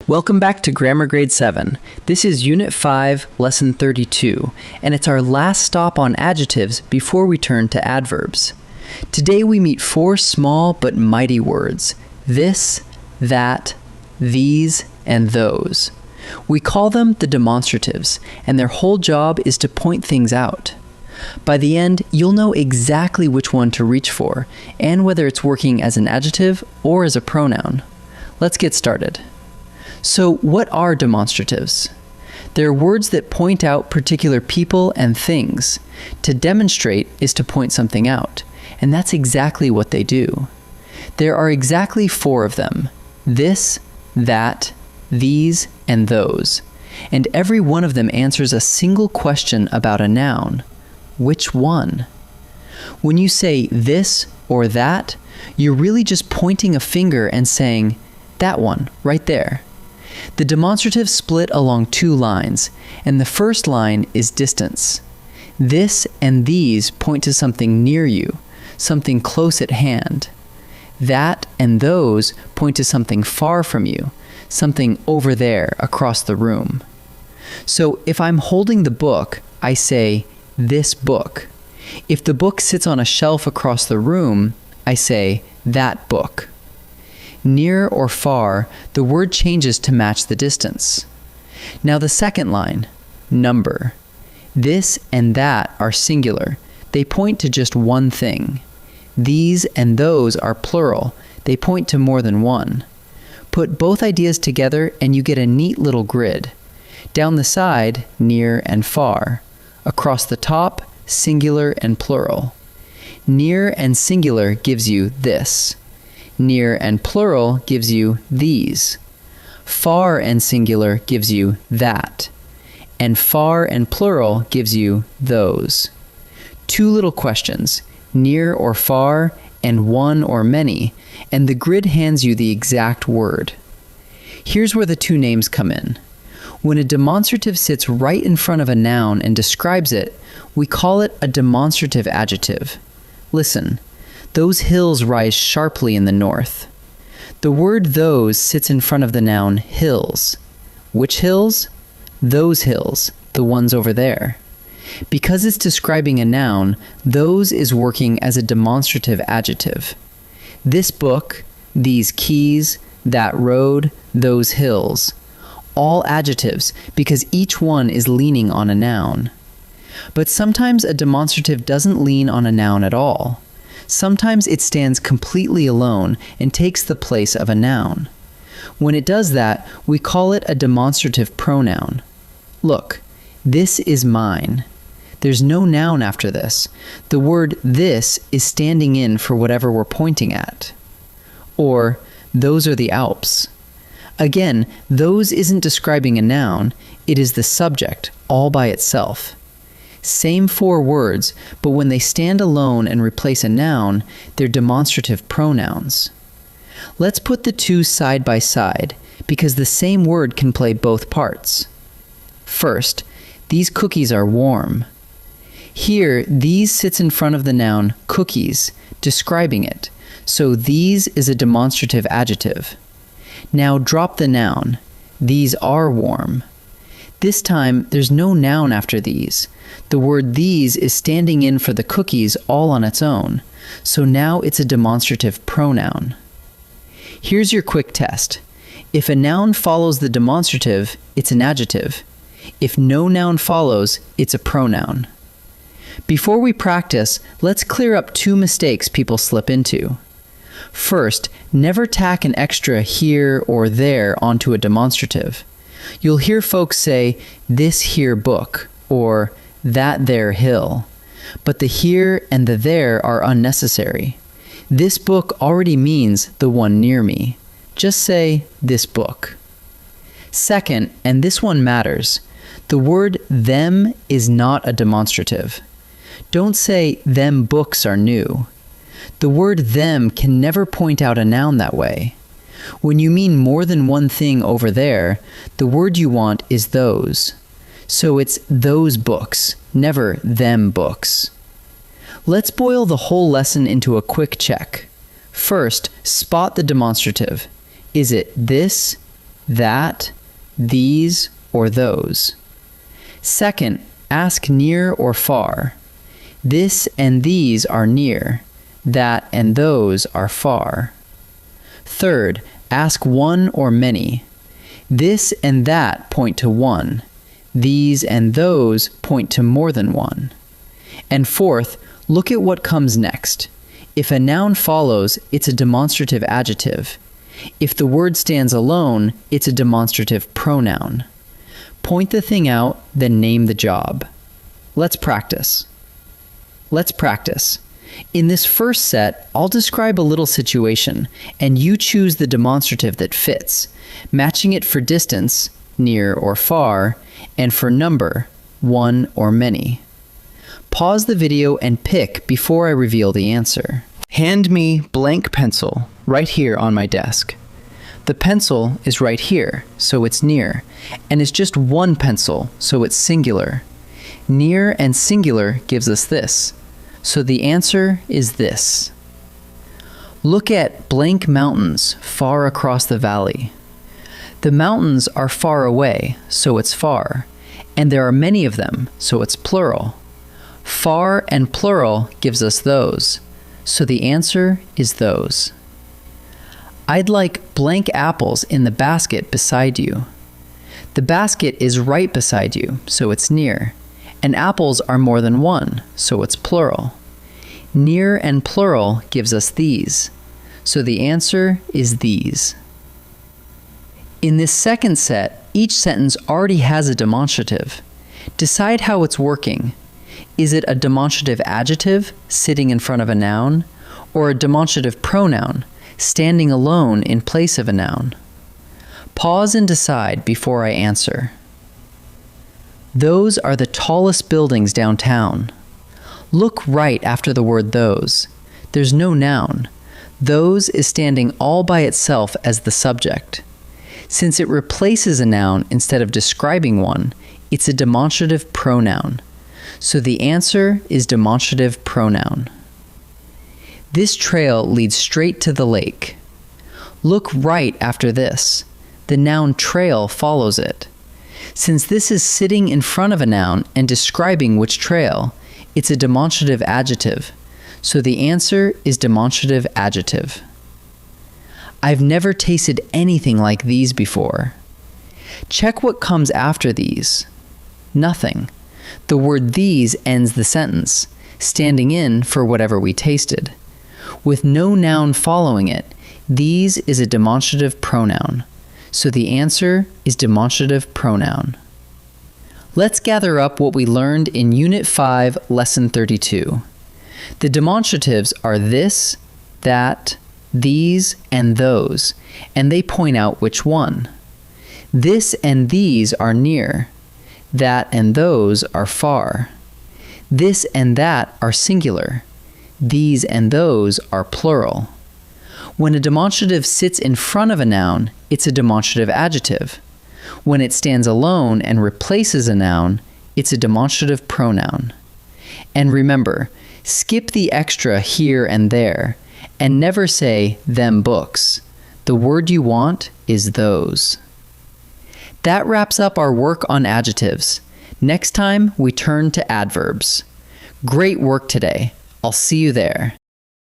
Welcome back to Grammar Grade 7. This is Unit 5, Lesson 32, and it's our last stop on adjectives before we turn to adverbs. Today we meet four small but mighty words: this, that, these, and those. We call them the demonstratives, and their whole job is to point things out. By the end, you'll know exactly which one to reach for, and whether it's working as an adjective or as a pronoun. Let's get started. So, what are demonstratives? They're words that point out particular people and things. To demonstrate is to point something out, and that's exactly what they do. There are exactly four of them: this, that, these, and those. And every one of them answers a single question about a noun. Which one? When you say this or that, you're really just pointing a finger and saying, that one, right there. The demonstratives split along two lines, and the first line is distance. This and these point to something near you, something close at hand. That and those point to something far from you, something over there across the room. So if I'm holding the book, I say, this book. If the book sits on a shelf across the room, I say, that book. Near or far, the word changes to match the distance. Now the second line, number. This and that are singular. They point to just one thing. These and those are plural. They point to more than one. Put both ideas together and you get a neat little grid. Down the side, near and far. Across the top, singular and plural. Near and singular gives you this. Near and plural gives you these. Far and singular gives you that. And far and plural gives you those. Two little questions, near or far, and one or many, and the grid hands you the exact word. Here's where the two names come in. When a demonstrative sits right in front of a noun and describes it, we call it a demonstrative adjective. Listen. Those hills rise sharply in the north. The word those sits in front of the noun hills. Which hills? Those hills, the ones over there. Because it's describing a noun, those is working as a demonstrative adjective. This book, these keys, that road, those hills. All adjectives, because each one is leaning on a noun. But sometimes a demonstrative doesn't lean on a noun at all. Sometimes it stands completely alone and takes the place of a noun. When it does that, we call it a demonstrative pronoun. Look, this is mine. There's no noun after this. The word this is standing in for whatever we're pointing at. Or, those are the Alps. Again, those isn't describing a noun, it is the subject, all by itself. Same four words, but when they stand alone and replace a noun, they're demonstrative pronouns. Let's put the two side by side, because the same word can play both parts. First, these cookies are warm. Here, these sits in front of the noun cookies, describing it, so these is a demonstrative adjective. Now drop the noun. These are warm. This time, there's no noun after these. The word these is standing in for the cookies all on its own, so now it's a demonstrative pronoun. Here's your quick test. If a noun follows the demonstrative, it's an adjective. If no noun follows, it's a pronoun. Before we practice, let's clear up two mistakes people slip into. First, never tack an extra here or there onto a demonstrative. You'll hear folks say, this here book, or that there hill. But the here and the there are unnecessary. This book already means the one near me. Just say, this book. Second, and this one matters, the word them is not a demonstrative. Don't say, them books are new. The word them can never point out a noun that way. When you mean more than one thing over there, the word you want is those. So it's those books, never them books. Let's boil the whole lesson into a quick check. First, spot the demonstrative. Is it this, that, these, or those. Second, ask near or far. This and these are near. That and those are far. Third, ask one or many. This and that point to one. These and those point to more than one. And fourth, look at what comes next. If a noun follows, it's a demonstrative adjective. If the word stands alone, it's a demonstrative pronoun. Point the thing out, then name the job. Let's practice. Let's practice. In this first set, I'll describe a little situation, and you choose the demonstrative that fits, matching it for distance, near or far, and for number, one or many. Pause the video and pick before I reveal the answer. Hand me blank pencil right here on my desk. The pencil is right here, so it's near, and it's just one pencil, so it's singular. Near and singular gives us this, so the answer is this. Look at blank mountains far across the valley. The mountains are far away, so it's far, and there are many of them, so it's plural. Far and plural gives us those, so the answer is those. I'd like blank apples in the basket beside you. The basket is right beside you, so it's near, and apples are more than one, so it's plural. Near and plural gives us these, so the answer is these. In this second set, each sentence already has a demonstrative. Decide how it's working. Is it a demonstrative adjective sitting in front of a noun, or a demonstrative pronoun standing alone in place of a noun? Pause and decide before I answer. Those are the tallest buildings downtown. Look right after the word those. There's no noun. Those is standing all by itself as the subject. Since it replaces a noun instead of describing one, it's a demonstrative pronoun. So the answer is demonstrative pronoun. This trail leads straight to the lake. Look right after this. The noun trail follows it. Since this is sitting in front of a noun and describing which trail, it's a demonstrative adjective. So the answer is demonstrative adjective. I've never tasted anything like these before. Check what comes after these. Nothing. The word these ends the sentence, standing in for whatever we tasted. With no noun following it, these is a demonstrative pronoun. So the answer is demonstrative pronoun. Let's gather up what we learned in Unit 5, Lesson 32. The demonstratives are this, that, these, and those, and they point out which one. This and these are near. That and those are far. This and that are singular. These and those are plural. When a demonstrative sits in front of a noun, it's a demonstrative adjective. When it stands alone and replaces a noun, it's a demonstrative pronoun. And remember, skip the extra here and there, and never say them books. The word you want is those. That wraps up our work on adjectives. Next time, we turn to adverbs. Great work today. I'll see you there.